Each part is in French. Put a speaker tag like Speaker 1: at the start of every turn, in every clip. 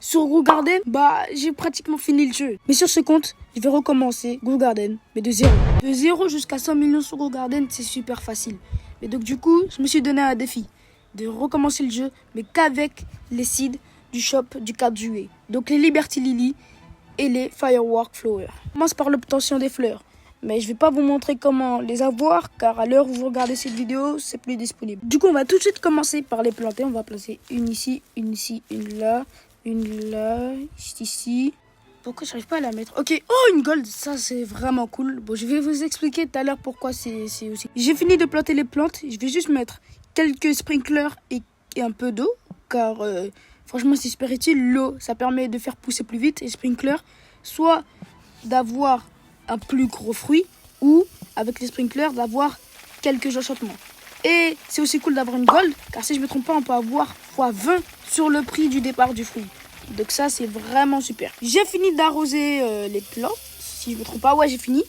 Speaker 1: Sur Grow Garden, j'ai pratiquement fini le jeu. Mais sur ce compte, je vais recommencer Grow Garden, mais de zéro. De 0 jusqu'à 100 millions sur Grow Garden, c'est super facile. Et donc du coup, je me suis donné un défi de recommencer le jeu, mais qu'avec les seeds du shop du 4 juillet. Donc les Liberty Lily et les Firework Flowers. On commence par l'obtention des fleurs. Mais je vais pas vous montrer comment les avoir, car à l'heure où vous regardez cette vidéo, c'est plus disponible. Du coup, on va tout de suite commencer par les planter. On va placer une ici, une là, une là, ici. Pourquoi je n'arrive pas à la mettre? Ok, oh une gold, ça c'est vraiment cool. Bon, je vais vous expliquer tout à l'heure pourquoi c'est aussi. J'ai fini de planter les plantes, je vais juste mettre quelques sprinklers et un peu d'eau, car franchement c'est super utile. L'eau, ça permet de faire pousser plus vite, et sprinklers, soit d'avoir un plus gros fruit, ou avec les sprinklers d'avoir quelques enchantements. Et c'est aussi cool d'avoir une gold, car si je ne me trompe pas, on peut avoir x20 sur le prix du départ du fruit. Donc ça, c'est vraiment super. J'ai fini d'arroser les plantes, si je ne me trompe pas. Ouais, j'ai fini.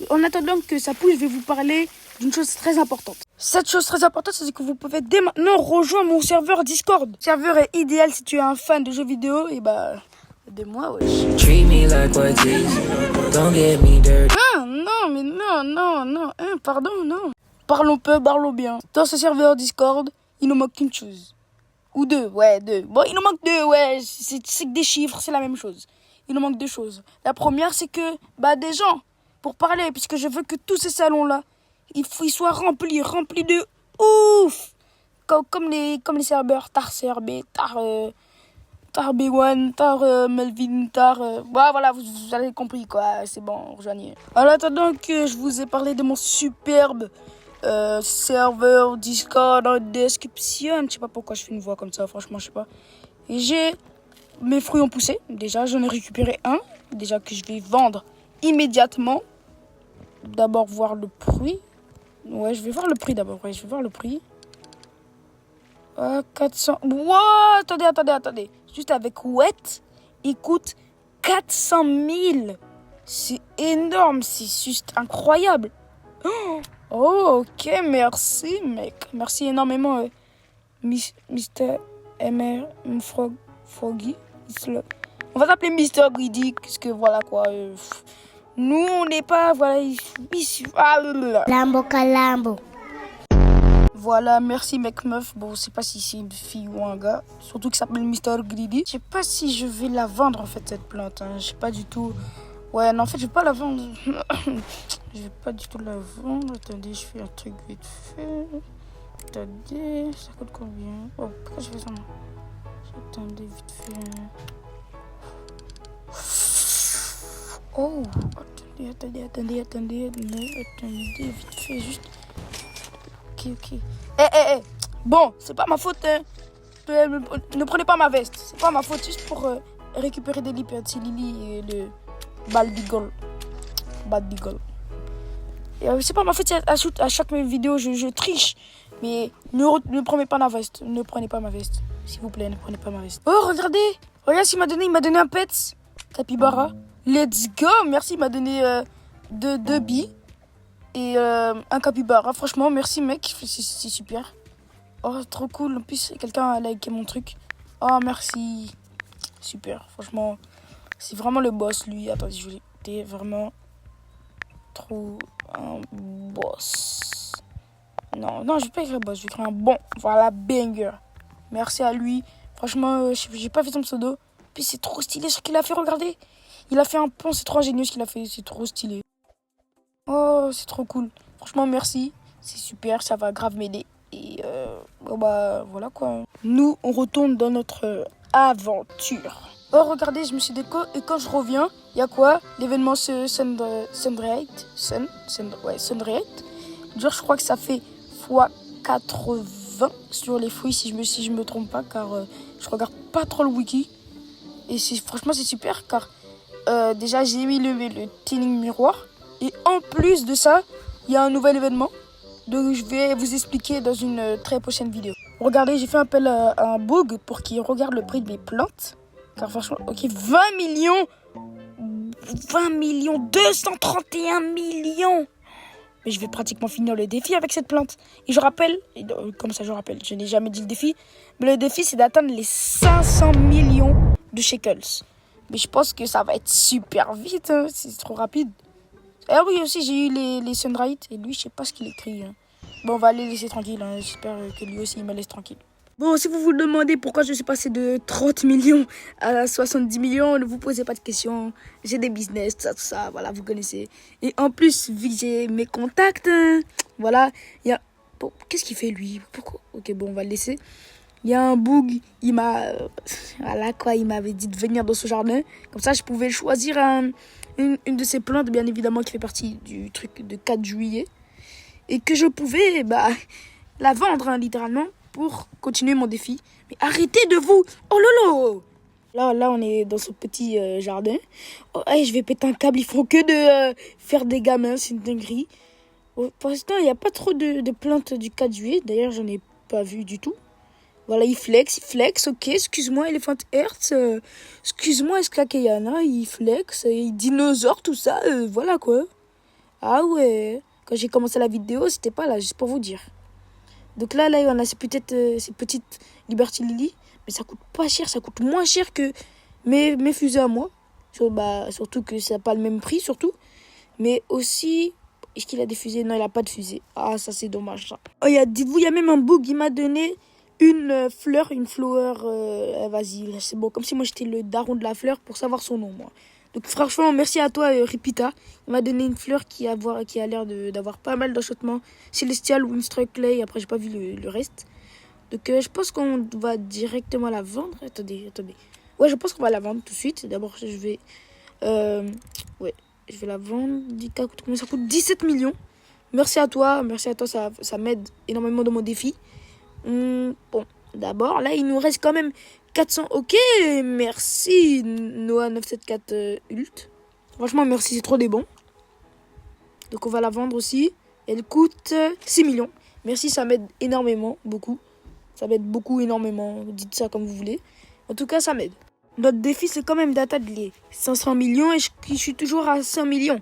Speaker 1: En attendant que ça pousse, je vais vous parler d'une chose très importante. Cette chose très importante, c'est que vous pouvez dès maintenant rejoindre mon serveur Discord. Le serveur est idéal si tu es un fan de jeux vidéo, et de moi, wesh. Treat me like what is. Don't get me dirty. Ah, non, mais non. Pardon, non. Parlons peu, parlons bien. Dans ce serveur Discord, il nous manque qu'une chose. Ou deux, ouais, deux. Bon, il nous manque deux, ouais. C'est que des chiffres, c'est la même chose. Il nous manque deux choses. La première, c'est que, des gens, pour parler, puisque je veux que tous ces salons-là, ils soient remplis de ouf. Comme les serveurs TarCRB, Tar B1, Tar Melvin, Tar... voilà, vous avez compris, quoi. C'est bon, rejoignez. En attendant que je vous ai parlé de mon superbe serveur Discord en description. Je sais pas pourquoi je fais une voix comme ça, franchement, je sais pas. Et j'ai... Mes fruits ont poussé. Déjà, j'en ai récupéré un. Déjà que je vais vendre immédiatement. D'abord, voir le prix. Ouais, je vais voir le prix d'abord. Ouais, je vais voir le prix. 400... Wow, attendez. Juste avec Wet, il coûte 400 000. C'est énorme, c'est juste incroyable. Oh, ok, merci, mec. Merci énormément, Mr. MR Froggy. On va s'appeler Mr. Greedy, parce que voilà, quoi. Nous, on n'est pas... Voilà,
Speaker 2: Lambo Calambo.
Speaker 1: Voilà, merci mec meuf. Bon, je sais pas si c'est une fille ou un gars. Surtout qu'il s'appelle Mr. Greedy. Je sais pas si je vais la vendre en fait cette plante. Je sais pas du tout. Ouais, non, en fait, je vais pas la vendre. Je vais pas du tout la vendre. Attendez, je fais un truc vite fait. Attendez, ça coûte combien? Oh, pourquoi je fais ça? Attendez, vite fait. Oh, attendez, vite fait, juste. Ok. Bon, c'est pas ma faute, hein. Ne prenez pas ma veste. C'est pas ma faute, juste pour récupérer des Liberty Lily et le Bad Beagle. Et c'est pas ma faute, à chaque vidéo, je triche. Mais ne prenez pas ma veste. Ne prenez pas ma veste. S'il vous plaît, ne prenez pas ma veste. Oh, regardez ce qu'il m'a donné. Il m'a donné un pet. Capybara. Let's go. Merci, il m'a donné deux billes. Et un capybara, franchement, merci mec, c'est super. Oh, trop cool, en plus, quelqu'un a liké mon truc. Oh, merci. Super, franchement, c'est vraiment le boss, lui. Attendez, je vais être vraiment trop un boss. Non, je vais pas écrire boss, je vais écrire un bon. Voilà, banger. Merci à lui. Franchement, j'ai pas fait son pseudo. Puis c'est trop stylé ce qu'il a fait, regardez. Il a fait un pont, c'est trop ingénieux ce qu'il a fait, c'est trop stylé. Oh, c'est trop cool. Franchement, merci. C'est super, ça va grave m'aider. Et voilà quoi. Nous, on retourne dans notre aventure. Oh, regardez, je me suis déco. Et quand je reviens, il y a quoi? L'événement Sundrate. Genre, je crois que ça fait x80 sur les fruits, si je me trompe pas. Car je regarde pas trop le wiki. Et franchement, c'est super. Car déjà, j'ai mis le Tinning Miroir. Et en plus de ça, il y a un nouvel événement. Donc je vais vous expliquer dans une très prochaine vidéo. Regardez, j'ai fait appel à un bug pour qu'il regarde le prix de mes plantes. Car franchement, ok, 20 millions, 231 millions. Mais je vais pratiquement finir le défi avec cette plante. Et je rappelle, je n'ai jamais dit le défi. Mais le défi, c'est d'atteindre les 500 millions de shekels. Mais je pense que ça va être super vite, hein. C'est trop rapide. Ah oui, aussi, j'ai eu les Sunlight. Et lui, je sais pas ce qu'il écrit. Hein. Bon, on va les laisser tranquilles. Hein. J'espère que lui aussi, il me laisse tranquille. Bon, si vous vous demandez pourquoi je suis passé de 30 millions à 70 millions, ne vous posez pas de questions. J'ai des business, tout ça, voilà, vous connaissez. Et en plus, vu que j'ai mes contacts, hein, voilà, il y a... Bon, qu'est-ce qu'il fait, lui? Pourquoi? Ok, bon, on va le laisser. Il y a un bug, il m'a... voilà, quoi, il m'avait dit de venir dans ce jardin. Comme ça, je pouvais choisir une de ces plantes, bien évidemment, qui fait partie du truc de 4 juillet. Et que je pouvais, la vendre, hein, littéralement, pour continuer mon défi. Mais arrêtez de vous... Oh lolo! Là, on est dans ce petit jardin. Oh, hey, je vais péter un câble. Ils font que de faire des gamins. C'est une dinguerie. Oh, pour l'instant, il n'y a pas trop de plantes du 4 juillet. D'ailleurs, j'en ai pas vu du tout. Voilà, il flex. Ok, excuse-moi, Elephant Earth. Excuse-moi, Skakeyana. Il flex. Il dinosaure, tout ça. Voilà, quoi. Ah ouais. Quand j'ai commencé la vidéo, c'était pas là, juste pour vous dire. Donc là, on a ces petites Liberty Lily. Mais ça coûte pas cher, ça coûte moins cher que mes fusées à moi. Surtout que ça n'a pas le même prix, surtout. Mais aussi, est-ce qu'il a des fusées? Non, il n'a pas de fusée. Ah, ça, c'est dommage, ça. Oh, dites-vous, il y a même un bug, il m'a donné une fleur, une flower. Vas-y, c'est bon. Comme si moi, j'étais le daron de la fleur pour savoir son nom, moi. Donc franchement, merci à toi, Ripita. Il m'a donné une fleur qui a l'air d'avoir pas mal d'enchantements. Celestial, Windstrike Clay. Après, j'ai pas vu le reste. Donc je pense qu'on va directement la vendre. Attendez. Ouais, je pense qu'on va la vendre tout de suite. D'abord, je vais la vendre. Combien ça coûte? 17 millions. Merci à toi, ça m'aide énormément dans mon défi. Bon, d'abord, là, il nous reste quand même 400. Ok, merci Noah 974 Ult. Franchement, merci, c'est trop des bons. Donc on va la vendre aussi. Elle coûte 6 millions. Merci, ça m'aide énormément, beaucoup. Ça m'aide beaucoup, énormément. Dites ça comme vous voulez. En tout cas, ça m'aide. Notre défi, c'est quand même d'atteindre les 500 millions et je suis toujours à 100 millions.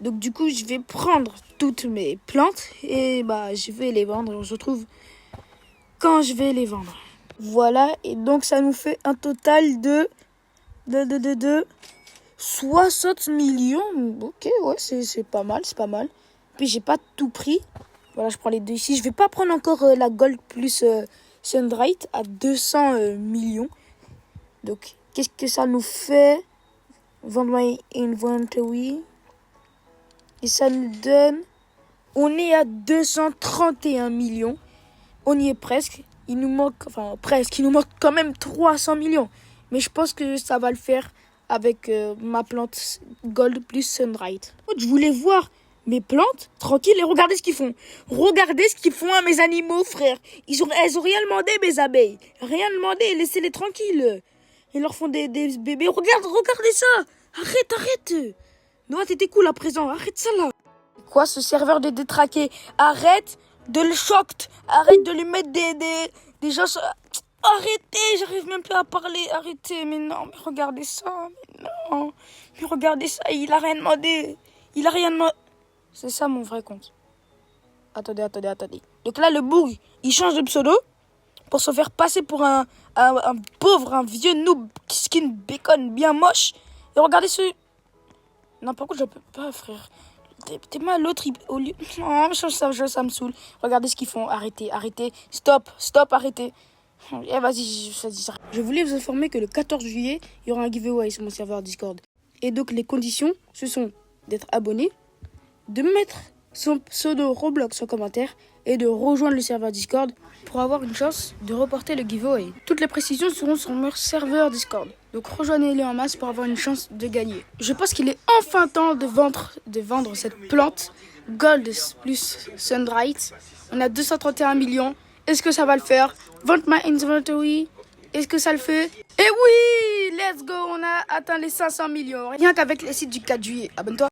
Speaker 1: Donc du coup, je vais prendre toutes mes plantes et je vais les vendre. On se retrouve quand je vais les vendre. Voilà, et donc ça nous fait un total de 60 millions. Ok, ouais, c'est pas mal, c'est pas mal. Puis j'ai pas tout pris. Voilà, je prends les deux ici. Je vais pas prendre encore la Gold plus Sunlight à 200 millions. Donc, qu'est-ce que ça nous fait? Vendre my inventory. Et ça nous donne... On est à 231 millions. On y est presque. Il nous manque quand même 300 millions. Mais je pense que ça va le faire avec ma plante Gold plus Sunlight. Je voulais voir mes plantes tranquilles et regardez ce qu'ils font. Regardez ce qu'ils font à mes animaux, frère. Elles ont rien demandé, mes abeilles. Rien demandé, laissez-les tranquilles. Ils leur font des bébés. Regardez ça. Arrête. Noah, t'étais cool à présent. Arrête ça là. Quoi, ce serveur de détraqué? Arrête de le choquer. Arrête de lui mettre des gens... Arrêtez, j'arrive même plus à parler. Arrêtez, mais non, mais regardez ça. Mais regardez ça, il a rien demandé. C'est ça mon vrai compte. Attendez. Donc là, le bug, il change de pseudo pour se faire passer pour un pauvre, un vieux noob skin bacon bien moche. Et regardez ce... Non, par contre, je peux pas, frère. T'es mal, l'autre, au lieu... Non, ça me saoule. Regardez ce qu'ils font. Arrêtez. Stop, arrêtez. Vas-y. Je voulais vous informer que le 14 juillet, il y aura un giveaway sur mon serveur Discord. Et donc, les conditions, ce sont d'être abonné, de mettre son pseudo Roblox en commentaire et de rejoindre le serveur Discord pour avoir une chance de reporter le giveaway. Toutes les précisions seront sur mon serveur Discord. Donc rejoignez-les en masse pour avoir une chance de gagner. Je pense qu'il est enfin temps de vendre cette plante Gold plus Sunlight. On a 231 millions. Est-ce que ça va le faire? Vente my inventory. Est-ce que ça le fait? Et oui, let's go, on a atteint les 500 millions. Rien qu'avec les sites du 4 juillet. Abonne-toi.